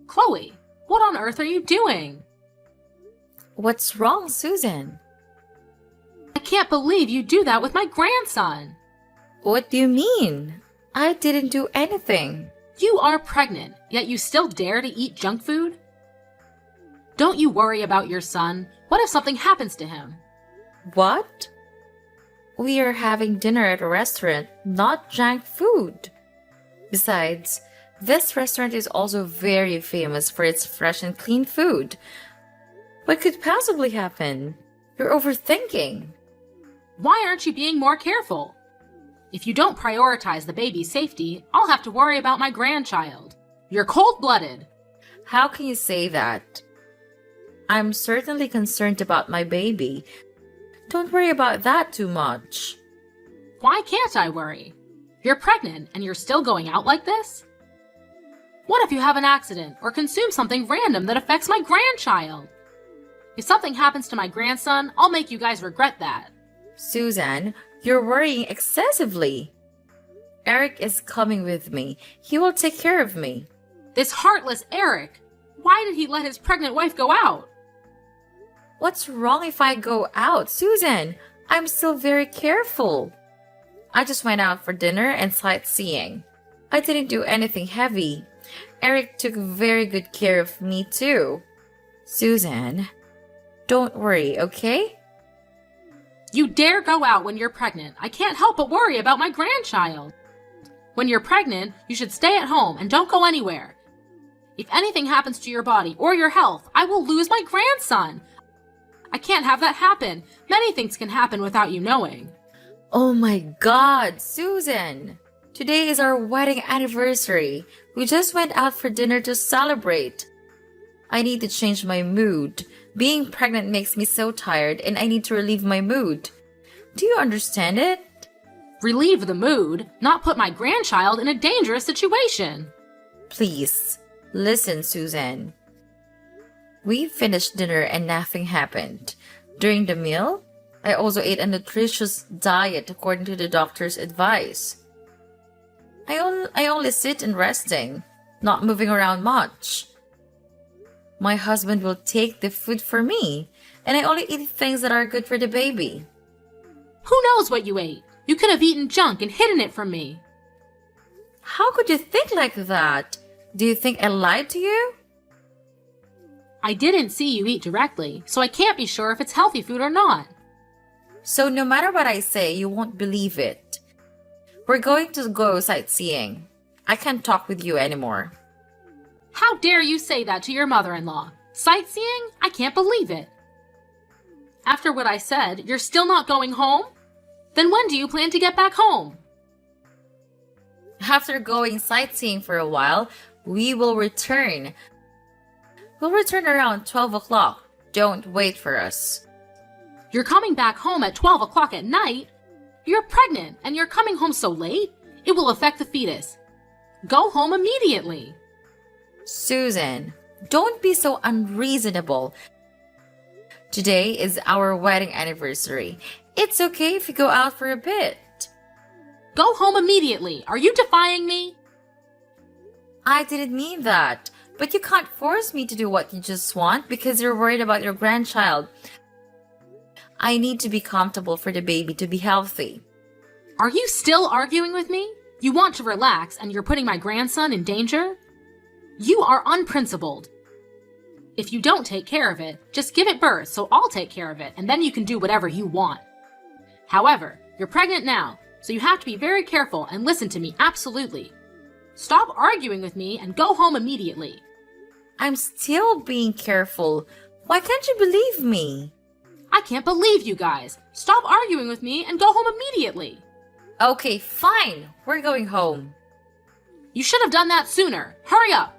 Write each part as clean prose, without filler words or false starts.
Chloe, what on earth are you doing? What's wrong, Susan? I can't believe you do that with my grandson. What do you mean? I didn't do anything. You are pregnant, yet you still dare to eat junk food? Don't you worry about your son? What if something happens to him? What? We are having dinner at a restaurant, not junk food. Besides, this restaurant is also very famous for its fresh and clean food. What could possibly happen? You're overthinking. Why aren't you being more careful? If you don't prioritize the baby's safety, I'll have to worry about my grandchild. You're cold-blooded. How can you say that? I'm certainly concerned about my baby. Don't worry about that too much. Why can't I worry? You're pregnant and you're still going out like this? What if you have an accident or consume something random that affects my grandchild? If something happens to my grandson, I'll make you guys regret that. Susan, you're worrying excessively. Eric is coming with me. He will take care of me. This heartless Eric! Why did he let his pregnant wife go out? What's wrong if I go out, Susan? I'm still very careful. I just went out for dinner and sightseeing. I didn't do anything heavy. Eric took very good care of me too. Susan, don't worry, okay? You dare go out when you're pregnant. I can't help but worry about my grandchild. When you're pregnant, you should stay at home and don't go anywhere. If anything happens to your body or your health, I will lose my grandson. I can't have that happen. Many things can happen without you knowing. Oh my God, Susan! Today is our wedding anniversary. We just went out for dinner to celebrate. I need to change my mood. Being pregnant makes me so tired and I need to relieve my mood. Do you understand it? Relieve the mood, not put my grandchild in a dangerous situation. Please, listen, Susan. We finished dinner and nothing happened. During the meal, I also ate a nutritious diet according to the doctor's advice. I only sit and resting, not moving around much. My husband will take the food for me, and I only eat things that are good for the baby. Who knows what you ate? You could have eaten junk and hidden it from me. How could you think like that? Do you think I lied to you? I didn't see you eat directly, so I can't be sure if it's healthy food or not. So no matter what I say, you won't believe it. We're going to go sightseeing. I can't talk with you anymore. How dare you say that to your mother-in-law? Sightseeing? I can't believe it. After what I said, you're still not going home? Then when do you plan to get back home? After going sightseeing for a while, we will return. We'll return around 12 o'clock. Don't wait for us. You're coming back home at 12 o'clock at night? You're pregnant and you're coming home so late? It will affect the fetus. Go home immediately. Susan, don't be so unreasonable. Today is our wedding anniversary. It's okay if you go out for a bit. Go home immediately. Are you defying me? I didn't mean that, but you can't force me to do what you just want because you're worried about your grandchild. I need to be comfortable for the baby to be healthy. Are you still arguing with me? You want to relax and you're putting my grandson in danger? You are unprincipled. If you don't take care of it, just give it birth so I'll take care of it and then you can do whatever you want. However, you're pregnant now, so you have to be very careful and listen to me absolutely. Stop arguing with me and go home immediately. I'm still being careful. Why can't you believe me? I can't believe you guys. Stop arguing with me and go home immediately. Okay, fine. We're going home. You should have done that sooner. Hurry up.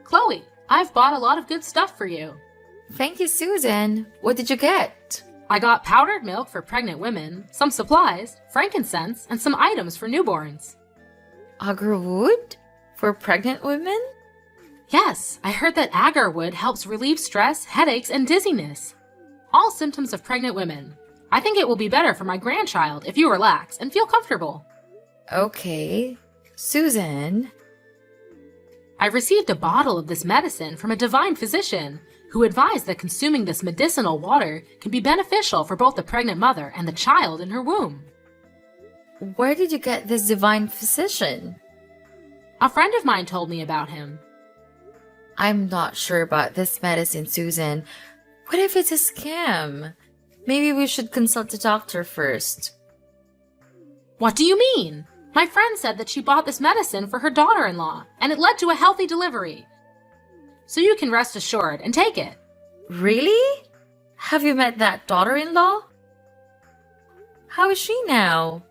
Chloe, I've bought a lot of good stuff for you. Thank you, Susan. What did you get? I got powdered milk for pregnant women, some supplies, frankincense, and some items for newborns. Agarwood? For pregnant women? Yes, I heard that agarwood helps relieve stress, headaches, and dizziness. All symptoms of pregnant women. I think it will be better for my grandchild if you relax and feel comfortable. Okay. Susan. I received a bottle of this medicine from a divine physician who advised that consuming this medicinal water can be beneficial for both the pregnant mother and the child in her womb. Where did you get this divine physician? A friend of mine told me about him. I'm not sure about this medicine, Susan. What if it's a scam? Maybe we should consult the doctor first. What do you mean? My friend said that she bought this medicine for her daughter-in-law, and it led to a healthy delivery. So you can rest assured and take it. Really? Have you met that daughter-in-law? How is she now?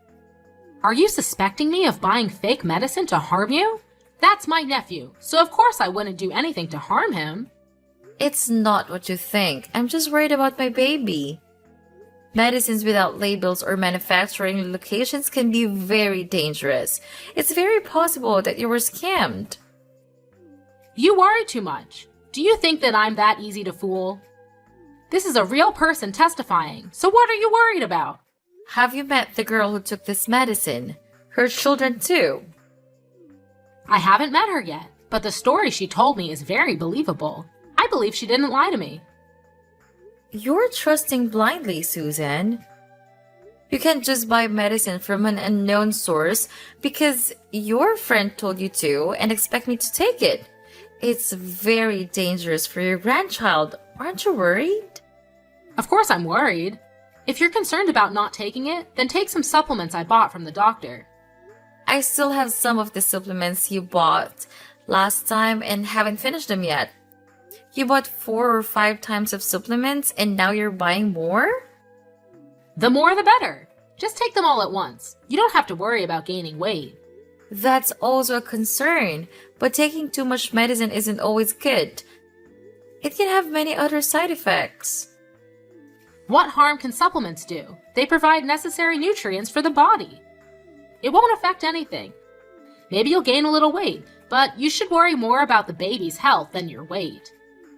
Are you suspecting me of buying fake medicine to harm you? That's my nephew, so of course I wouldn't do anything to harm him. It's not what you think. I'm just worried about my baby. Medicines without labels or manufacturing locations can be very dangerous. It's very possible that you were scammed. You worry too much. Do you think that I'm that easy to fool? This is a real person testifying, so what are you worried about? Have you met the girl who took this medicine? Her children too? I haven't met her yet, but the story she told me is very believable. I believe she didn't lie to me. You're trusting blindly, Susan. You can't just buy medicine from an unknown source because your friend told you to and expect me to take it. It's very dangerous for your grandchild. Aren't you worried? Of course I'm worried. If you're concerned about not taking it, then take some supplements I bought from the doctor. I still have some of the supplements you bought last time and haven't finished them yet. You bought 4 or 5 times of supplements and now you're buying more? The more the better. Just take them all at once. You don't have to worry about gaining weight. That's also a concern, but taking too much medicine isn't always good. It can have many other side effects. What harm can supplements do? They provide necessary nutrients for the body. It won't affect anything. Maybe you'll gain a little weight, but you should worry more about the baby's health than your weight.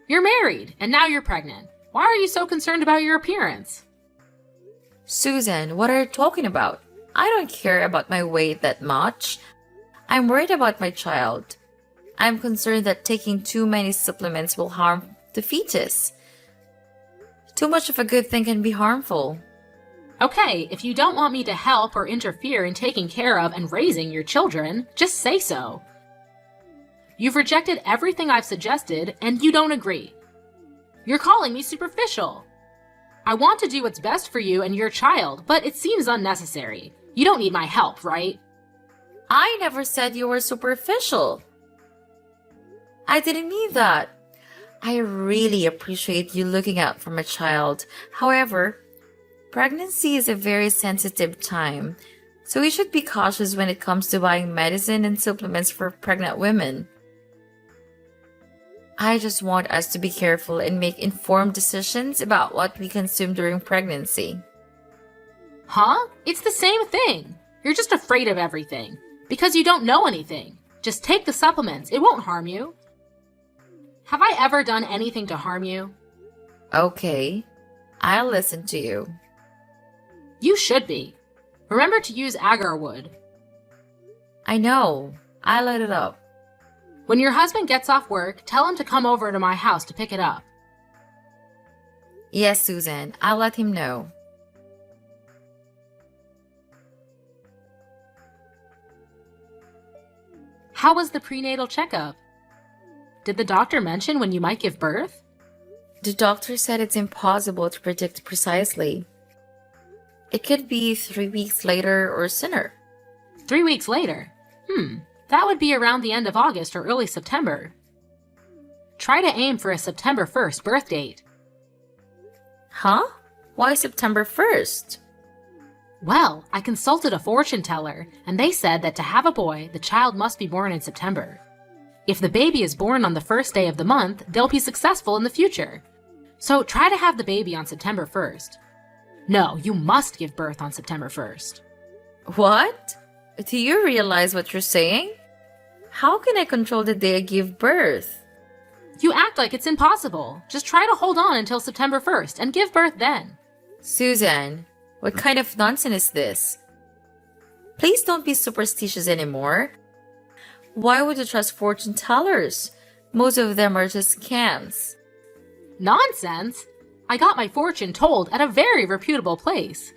You're married, and now you're pregnant. Why are you so concerned about your appearance? Susan, what are you talking about? I don't care about my weight that much. I'm worried about my child. I'm concerned that taking too many supplements will harm the fetus. Too much of a good thing can be harmful. Okay, if you don't want me to help or interfere in taking care of and raising your children, just say so. You've rejected everything I've suggested, and you don't agree. You're calling me superficial. I want to do what's best for you and your child, but it seems unnecessary. You don't need my help, right? I never said you were superficial. I didn't mean that. I really appreciate you looking out for my child. However, pregnancy is a very sensitive time, so we should be cautious when it comes to buying medicine and supplements for pregnant women. I just want us to be careful and make informed decisions about what we consume during pregnancy. Huh? It's the same thing. You're just afraid of everything. Because you don't know anything. Just take the supplements. It won't harm you. Have I ever done anything to harm you? Okay, I'll listen to you. You should be. Remember to use agar wood. I know. I'll let it up. When your husband gets off work, tell him to come over to my house to pick it up. Yes, Susan, I'll let him know. How was the prenatal checkup? Did the doctor mention when you might give birth? The doctor said it's impossible to predict precisely. It could be 3 weeks later or sooner. 3 weeks later? That would be around the end of August or early September. Try to aim for a September 1st birth date. Huh? Why September 1st? Well, I consulted a fortune teller, and they said that to have a boy, the child must be born in September. If the baby is born on the first day of the month, they'll be successful in the future. So try to have the baby on September 1st. No, you must give birth on September 1st. What? Do you realize what you're saying? How can I control the day I give birth? You act like it's impossible. Just try to hold on until September 1st and give birth then. Susan, what kind of nonsense is this? Please don't be superstitious anymore. Why would you trust fortune tellers? Most of them are just scams. Nonsense! I got my fortune told at a very reputable place.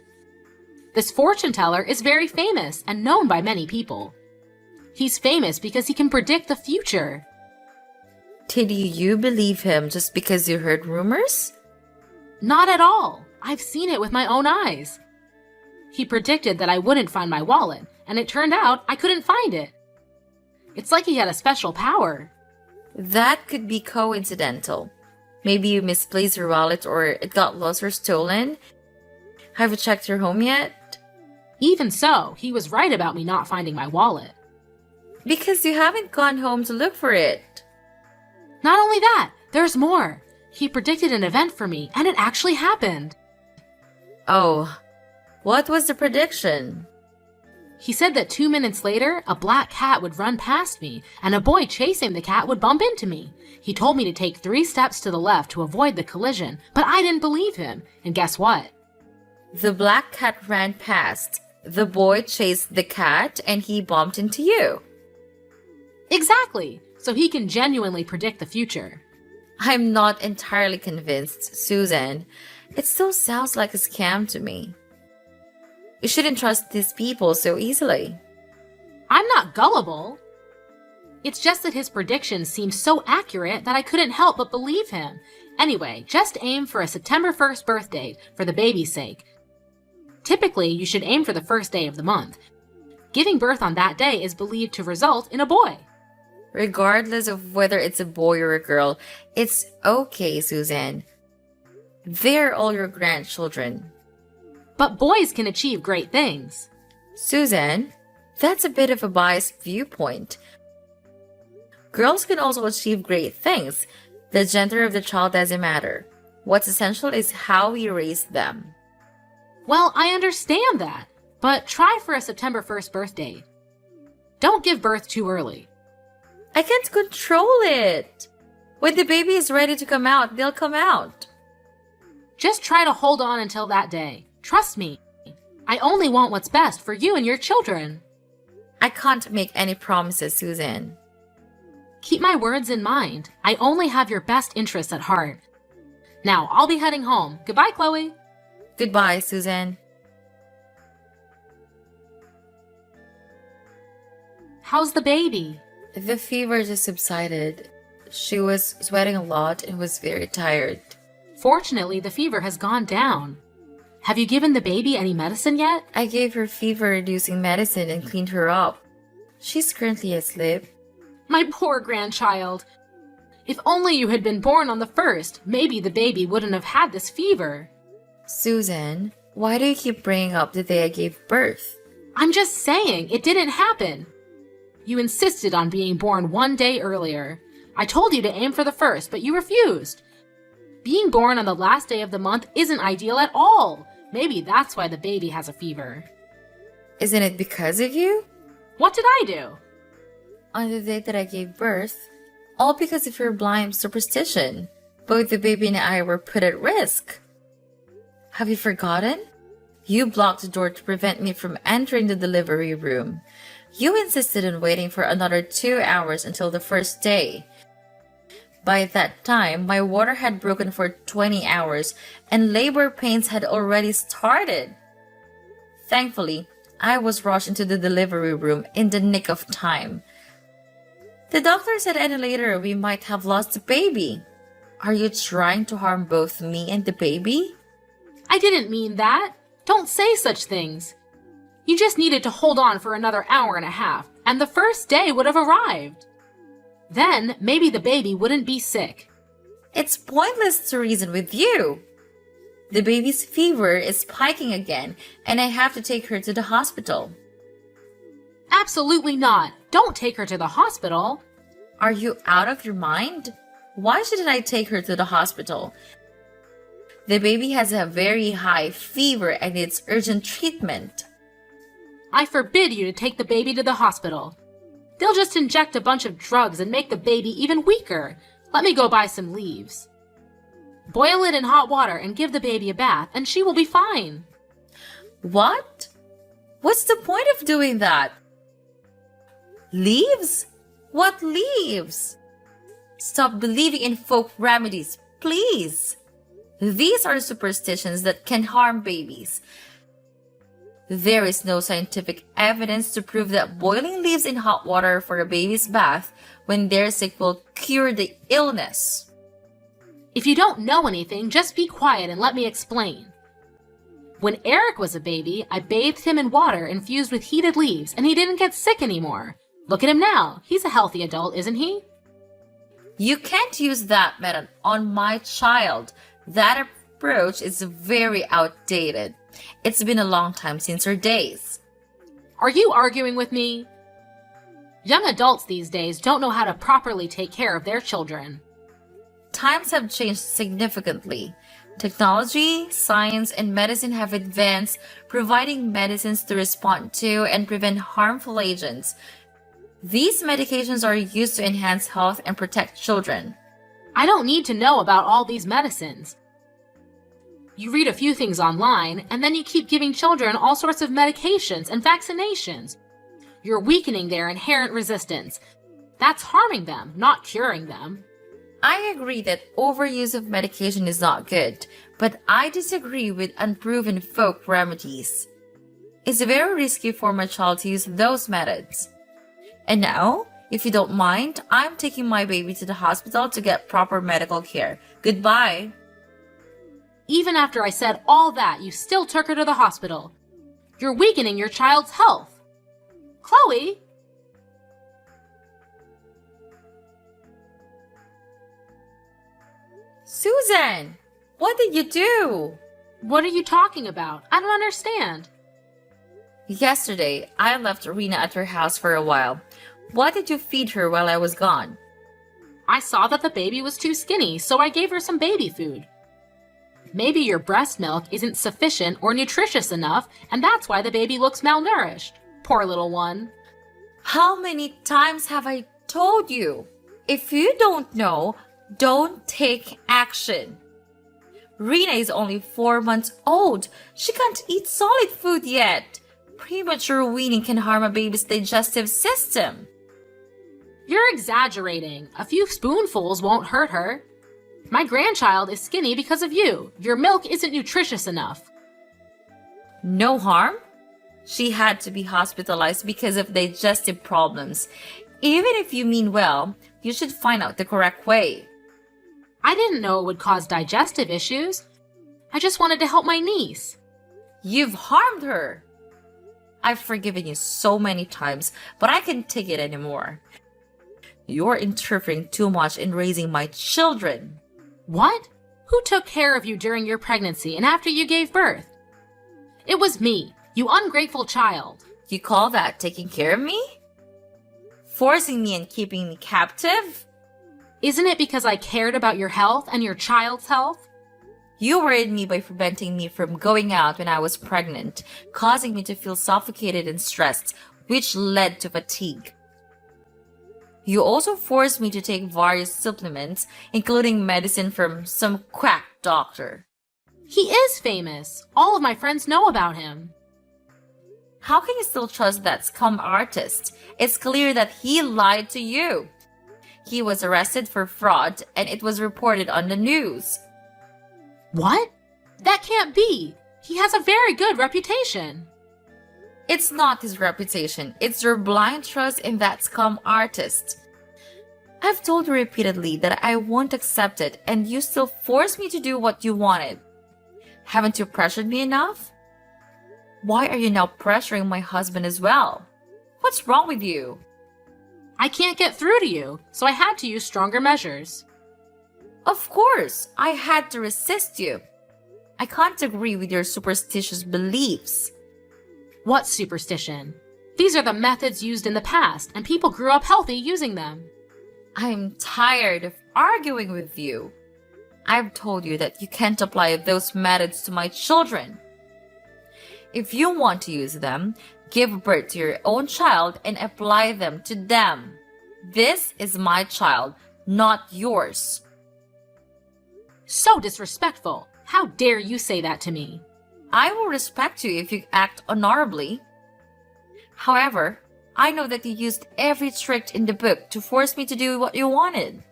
This fortune teller is very famous and known by many people. He's famous because he can predict the future. Did you believe him just because you heard rumors? Not at all. I've seen it with my own eyes. He predicted that I wouldn't find my wallet, and it turned out I couldn't find it. It's like he had a special power. That could be coincidental. Maybe you misplaced your wallet or it got lost or stolen. Have you checked your home yet? Even so, he was right about me not finding my wallet. Because you haven't gone home to look for it. Not only that, there's more. He predicted an event for me, and it actually happened. Oh, what was the prediction? He said that 2 minutes later, a black cat would run past me, and a boy chasing the cat would bump into me. He told me to take 3 steps to the left to avoid the collision, but I didn't believe him. And guess what? The black cat ran past. The boy chased the cat, and he bumped into you. Exactly! So he can genuinely predict the future. I'm not entirely convinced, Susan. It still sounds like a scam to me. You shouldn't trust these people so easily. I'm not gullible. It's just that his predictions seemed so accurate that I couldn't help but believe him. Anyway, just aim for a September 1st birth date for the baby's sake. Typically, you should aim for the first day of the month. Giving birth on that day is believed to result in a boy. Regardless of whether it's a boy or a girl, it's okay, Susan. They're all your grandchildren. But boys can achieve great things. Susan, that's a bit of a biased viewpoint. Girls can also achieve great things. The gender of the child doesn't matter. What's essential is how we raise them. Well, I understand that, but try for a September 1st birth date. Don't give birth too early. I can't control it. When the baby is ready to come out, they'll come out. Just try to hold on until that day. Trust me. I only want what's best for you and your children. I can't make any promises, Susan. Keep my words in mind. I only have your best interests at heart. Now, I'll be heading home. Goodbye, Chloe. Goodbye, Susan. How's the baby? The fever just subsided. She was sweating a lot and was very tired. Fortunately, the fever has gone down. Have you given the baby any medicine yet? I gave her fever-reducing medicine and cleaned her up. She's currently asleep. My poor grandchild. If only you had been born on the 1st, maybe the baby wouldn't have had this fever. Susan, why do you keep bringing up the day I gave birth? I'm just saying, it didn't happen. You insisted on being born 1 day earlier. I told you to aim for the 1st, but you refused. Being born on the last day of the month isn't ideal at all. Maybe that's why the baby has a fever. Isn't it because of you? What did I do? On the day that I gave birth, all because of your blind superstition, both the baby and I were put at risk. Have you forgotten? You blocked the door to prevent me from entering the delivery room. You insisted on waiting for another 2 hours until the 1st day. By that time, my water had broken for 20 hours and labor pains had already started. Thankfully, I was rushed into the delivery room in the nick of time. The doctor said any later we might have lost the baby. Are you trying to harm both me and the baby? I didn't mean that. Don't say such things. You just needed to hold on for another hour and a half, and the 1st day would have arrived. Then, maybe the baby wouldn't be sick. It's pointless to reason with you. The baby's fever is spiking again, and I have to take her to the hospital. Absolutely not. Don't take her to the hospital. Are you out of your mind? Why shouldn't I take her to the hospital? The baby has a very high fever and needs urgent treatment. I forbid you to take the baby to the hospital. They'll just inject a bunch of drugs and make the baby even weaker. Let me go buy some leaves. Boil it in hot water and give the baby a bath, and she will be fine. What? What's the point of doing that? Leaves? What leaves? Stop believing in folk remedies, please. These are superstitions that can harm babies. There is no scientific evidence to prove that boiling leaves in hot water for a baby's bath when they're sick will cure the illness. If you don't know anything, just be quiet and let me explain. When Eric was a baby, I bathed him in water infused with heated leaves, and he didn't get sick anymore. Look at him now. He's a healthy adult, isn't he? You can't use that method on my child. That approach is very outdated. It's been a long time since her days. Are you arguing with me? Young adults these days don't know how to properly take care of their children. Times have changed significantly. Technology, science, and medicine have advanced, providing medicines to respond to and prevent harmful agents. These medications are used to enhance health and protect children. I don't need to know about all these medicines. You read a few things online, and then you keep giving children all sorts of medications and vaccinations. You're weakening their inherent resistance. That's harming them, not curing them. I agree that overuse of medication is not good, but I disagree with unproven folk remedies. It's very risky for my child to use those methods. And now, if you don't mind, I'm taking my baby to the hospital to get proper medical care. Goodbye. Even after I said all that, you still took her to the hospital. You're weakening your child's health. Chloe? Susan, what did you do? What are you talking about? I don't understand. Yesterday, I left Rena at her house for a while. What did you feed her while I was gone? I saw that the baby was too skinny, so I gave her some baby food. Maybe your breast milk isn't sufficient or nutritious enough, and that's why the baby looks malnourished. Poor little one. How many times have I told you? If you don't know, don't take action. Rena is only 4 months old. She can't eat solid food yet. Premature weaning can harm a baby's digestive system. You're exaggerating. A few spoonfuls won't hurt her. My grandchild is skinny because of you. Your milk isn't nutritious enough. No harm? She had to be hospitalized because of digestive problems. Even if you mean well, you should find out the correct way. I didn't know it would cause digestive issues. I just wanted to help my niece. You've harmed her. I've forgiven you so many times, but I can't take it anymore. You're interfering too much in raising my children. What? Who took care of you during your pregnancy and after you gave birth? It was me, you ungrateful child. You call that taking care of me? Forcing me and keeping me captive? Isn't it because I cared about your health and your child's health? You worried me by preventing me from going out when I was pregnant, causing me to feel suffocated and stressed, which led to fatigue. You also forced me to take various supplements, including medicine from some quack doctor. He is famous. All of my friends know about him. How can you still trust that scum artist? It's clear that he lied to you. He was arrested for fraud, and it was reported on the news. What? That can't be. He has a very good reputation. It's not his reputation. It's your blind trust in that scum artist. I've told you repeatedly that I won't accept it, and you still force me to do what you wanted. Haven't you pressured me enough? Why are you now pressuring my husband as well? What's wrong with you? I can't get through to you, so I had to use stronger measures. Of course, I had to resist you. I can't agree with your superstitious beliefs. What superstition? These are the methods used in the past, and people grew up healthy using them. I'm tired of arguing with you. I've told you that you can't apply those methods to my children. If you want to use them, give birth to your own child and apply them to them. This is my child, not yours. So disrespectful. How dare you say that to me? I will respect you if you act honorably. However, I know that you used every trick in the book to force me to do what you wanted.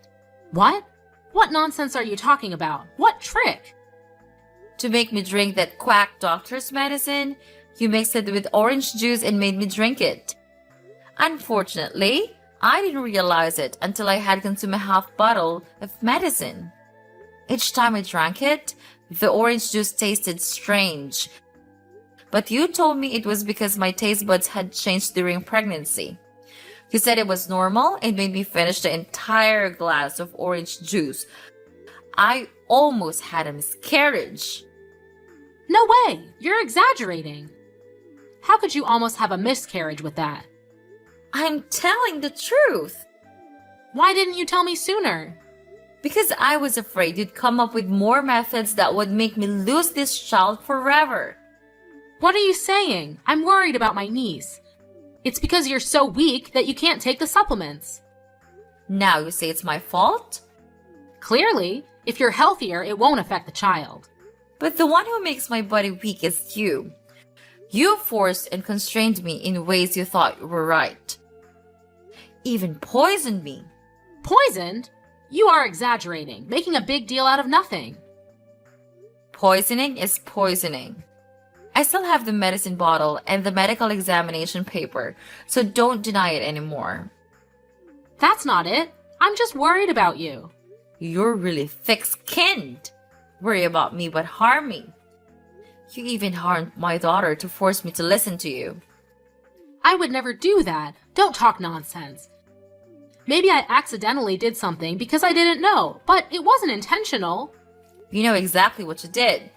What? What nonsense are you talking about? What trick? To make me drink that quack doctor's medicine, you mixed it with orange juice and made me drink it. Unfortunately, I didn't realize it until I had consumed a half bottle of medicine. Each time I drank it, the orange juice tasted strange. But you told me it was because my taste buds had changed during pregnancy. You said it was normal and made me finish the entire glass of orange juice. I almost had a miscarriage. No way! You're exaggerating. How could you almost have a miscarriage with that? I'm telling the truth. Why didn't you tell me sooner? Because I was afraid you'd come up with more methods that would make me lose this child forever. What are you saying? I'm worried about my niece. It's because you're so weak that you can't take the supplements. Now you say it's my fault? Clearly, if you're healthier, it won't affect the child. But the one who makes my body weak is you. You forced and constrained me in ways you thought were right. Even poisoned me. Poisoned? You are exaggerating, making a big deal out of nothing. Poisoning is poisoning. I still have the medicine bottle and the medical examination paper, so don't deny it anymore. That's not it. I'm just worried about you. You're really thick-skinned. Worry about me but harm me. You even harmed my daughter to force me to listen to you. I would never do that. Don't talk nonsense. Maybe I accidentally did something because I didn't know, but it wasn't intentional. You know exactly what you did.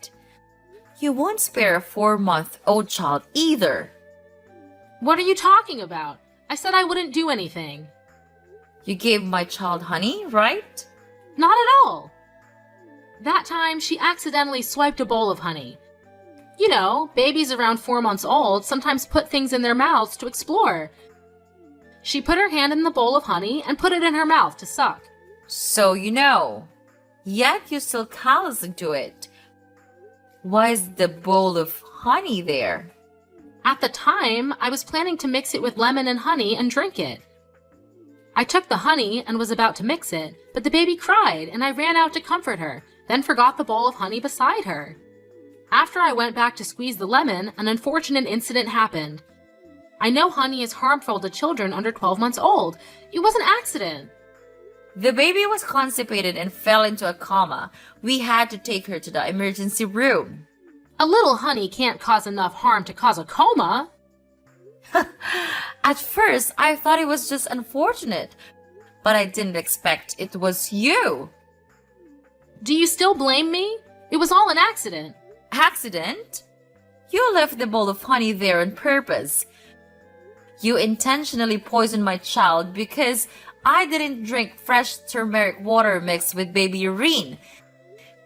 You won't spare a 4-month-old child either. What are you talking about? I said I wouldn't do anything. You gave my child honey, right? Not at all. That time, she accidentally swiped a bowl of honey. You know, babies around 4 months old sometimes put things in their mouths to explore. She put her hand in the bowl of honey and put it in her mouth to suck. So you know. Yet you still callously do it. Why is the bowl of honey there? At the time, I was planning to mix it with lemon and honey and drink it. I took the honey and was about to mix it, but the baby cried and I ran out to comfort her, then forgot the bowl of honey beside her. After I went back to squeeze the lemon, an unfortunate incident happened. I know honey is harmful to children under 12 months old. It was an accident. The baby was constipated and fell into a coma. We had to take her to the emergency room. A little honey can't cause enough harm to cause a coma. At first, I thought it was just unfortunate, but I didn't expect it was you. Do you still blame me? It was all an accident. Accident? You left the bowl of honey there on purpose. You intentionally poisoned my child because I didn't drink fresh turmeric water mixed with baby urine.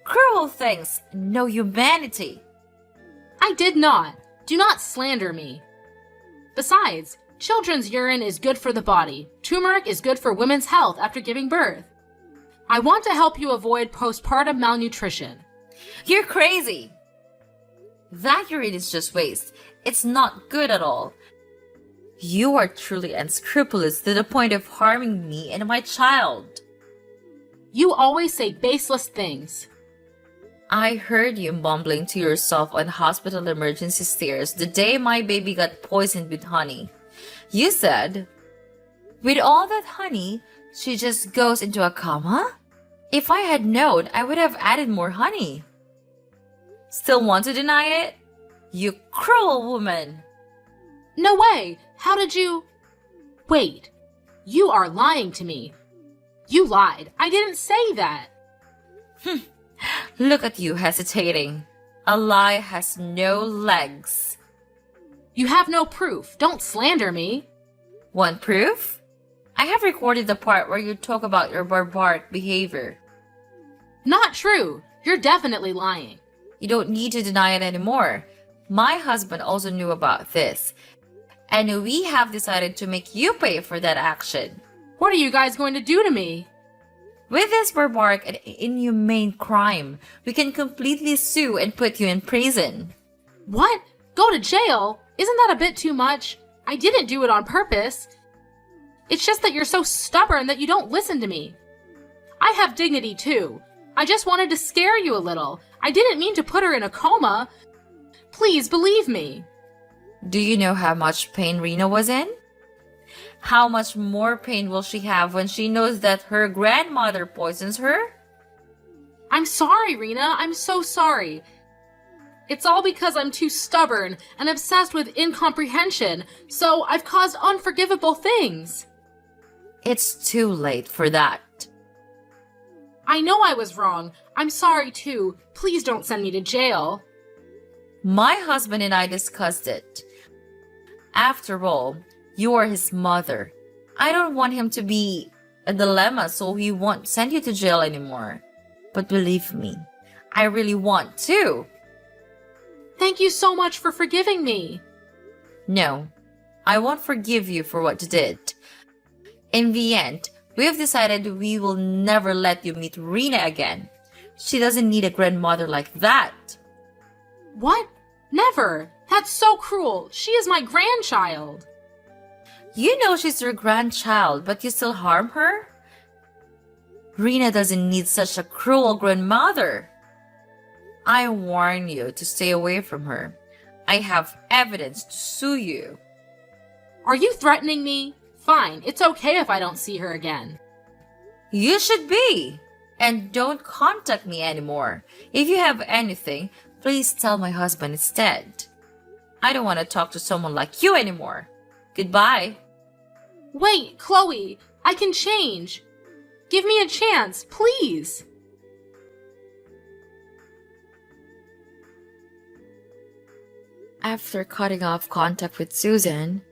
Cruel things, no humanity. I did not. Do not slander me. Besides, children's urine is good for the body. Turmeric is good for women's health after giving birth. I want to help you avoid postpartum malnutrition. You're crazy. That urine is just waste. It's not good at all. You are truly unscrupulous to the point of harming me and my child. You always say baseless things. I heard you mumbling to yourself on hospital emergency stairs the day my baby got poisoned with honey. You said, "With all that honey, she just goes into a coma?" If I had known, I would have added more honey. Still want to deny it? You cruel woman! No way! How did you... Wait. You are lying to me. You lied. I didn't say that. Look at you hesitating. A lie has no legs. You have no proof. Don't slander me. Want proof? I have recorded the part where you talk about your barbaric behavior. Not true. You're definitely lying. You don't need to deny it anymore. My husband also knew about this. And we have decided to make you pay for that action. What are you guys going to do to me? With this barbaric and inhumane crime, we can completely sue and put you in prison. What? Go to jail? Isn't that a bit too much? I didn't do it on purpose. It's just that you're so stubborn that you don't listen to me. I have dignity too. I just wanted to scare you a little. I didn't mean to put her in a coma. Please believe me. Do you know how much pain Rena was in? How much more pain will she have when she knows that her grandmother poisons her? I'm sorry, Rena. I'm so sorry. It's all because I'm too stubborn and obsessed with incomprehension, so I've caused unforgivable things. It's too late for that. I know I was wrong. I'm sorry too. Please don't send me to jail. My husband and I discussed it. After all, you are his mother. I don't want him to be a dilemma, so he won't send you to jail anymore. But believe me, I really want to. Thank you so much for forgiving me. No, I won't forgive you for what you did. In the end, we have decided we will never let you meet Rena again. She doesn't need a grandmother like that. What? Never. That's so cruel. She is my grandchild. You know she's your grandchild, but you still harm her? Rena doesn't need such a cruel grandmother. I warn you to stay away from her. I have evidence to sue you. Are you threatening me? Fine, it's okay if I don't see her again. You should be. And don't contact me anymore. If you have anything, please tell my husband instead. I don't want to talk to someone like you anymore. Goodbye. Wait, Chloe, I can change. Give me a chance, please. After cutting off contact with Susan,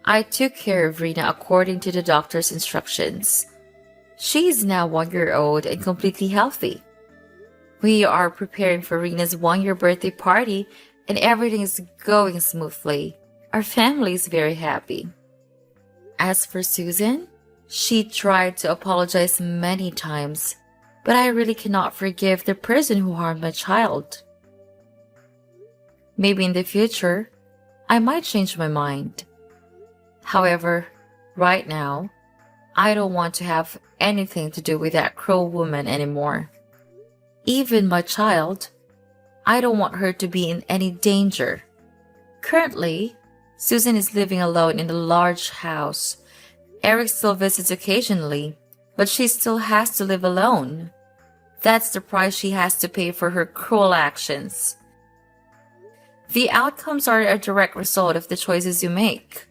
I took care of Rena according to the doctor's instructions. She is now 1 year old and completely healthy. We are preparing for Rena's 1 year birthday party and everything is going smoothly. Our family is very happy. As for Susan, she tried to apologize many times, but I really cannot forgive the person who harmed my child. Maybe in the future, I might change my mind. However, right now, I don't want to have anything to do with that cruel woman anymore. Even my child, I don't want her to be in any danger. Currently, Susan is living alone in a large house. Eric still visits occasionally, but she still has to live alone. That's the price she has to pay for her cruel actions. The outcomes are a direct result of the choices you make.